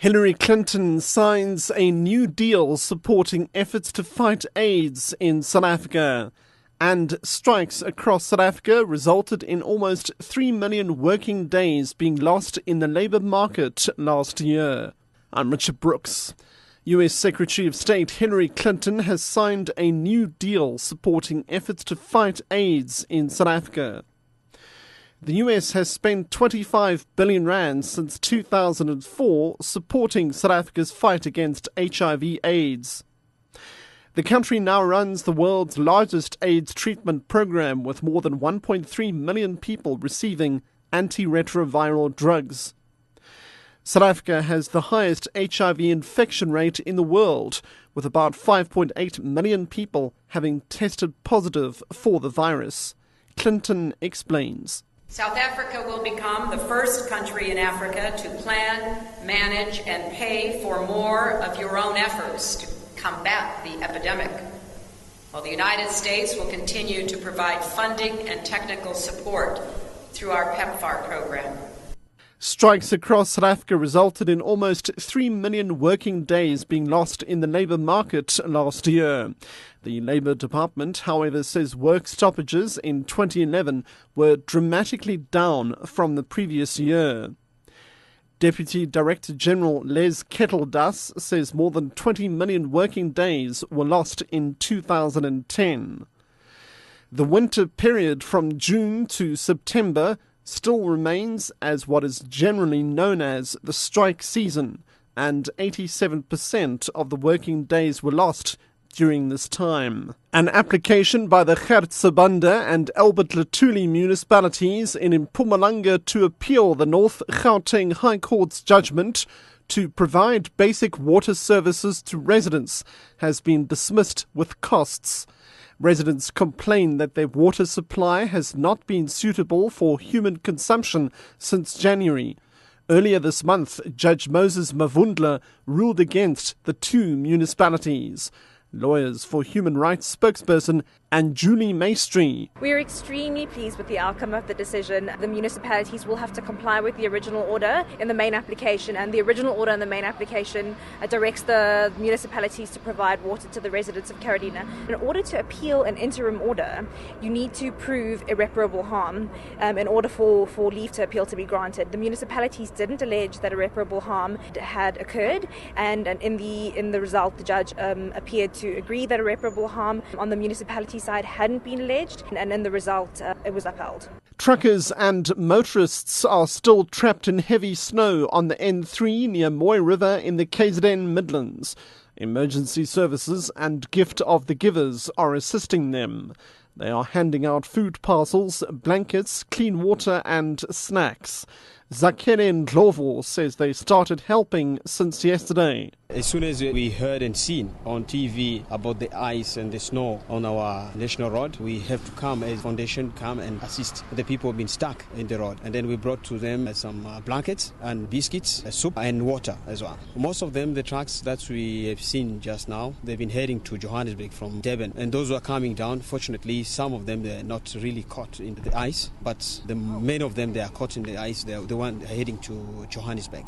Hillary Clinton signs a new deal supporting efforts to fight AIDS in South Africa. And strikes across South Africa resulted in almost 3 million working days being lost in the labour market last year. I'm Richard Brooks. US Secretary of State Hillary Clinton has signed a new deal supporting efforts to fight AIDS in South Africa. The US has spent 25 billion rand since 2004 supporting South Africa's fight against HIV/AIDS. The country now runs the world's largest AIDS treatment program with more than 1.3 million people receiving antiretroviral drugs. South Africa has the highest HIV infection rate in the world, with about 5.8 million people having tested positive for the virus. Clinton explains. South Africa will become the first country in Africa to plan, manage, and pay for more of your own efforts to combat the epidemic, while the United States will continue to provide funding and technical support through our PEPFAR program. Strikes across South Africa resulted in almost 3 million working days being lost in the labour market last year. The Labour Department, however, says work stoppages in 2011 were dramatically down from the previous year. Deputy Director General Les Kettledas says more than 20 million working days were lost in 2010. The winter period from June to September still remains as what is generally known as the strike season, and 87% of the working days were lost during this time. An application by the Gert, Sibande and Luthuli municipalities in Mpumalanga to appeal the North Gauteng High Court's judgement to provide basic water services to residents has been dismissed with costs. Residents complain that their water supply has not been suitable for human consumption since January. Earlier this month, Judge Moses Mavundla ruled against the two municipalities. Lawyers for Human Rights spokesperson and Julie Maestri. We are extremely pleased with the outcome of the decision. The municipalities will have to comply with the original order in the main application, and the original order in the main application directs the municipalities to provide water to the residents of Carolina. In order to appeal an interim order, you need to prove irreparable harm in order for leave to appeal to be granted. The municipalities didn't allege that irreparable harm had occurred, and in the result, the judge appeared to agree that irreparable harm on the municipality side hadn't been alleged, and in the result it was upheld. Truckers and motorists are still trapped in heavy snow on the N3 near Moy River in the KZN Midlands. Emergency services and Gift of the Givers are assisting them. They are handing out food parcels, blankets, clean water and snacks. Zakele Ndlovu says they started helping since yesterday. As soon as we heard and seen on TV about the ice and the snow on our national road, we have to come as foundation, come and assist the people who have been stuck in the road. And then we brought to them some blankets and biscuits, soup and water as well. Most of them, the trucks that we have seen just now, they've been heading to Johannesburg from Durban. And those who are coming down, fortunately, some of them, they're not really caught in the ice, but many of them, they are caught in the ice. They're the one heading to Johannesburg.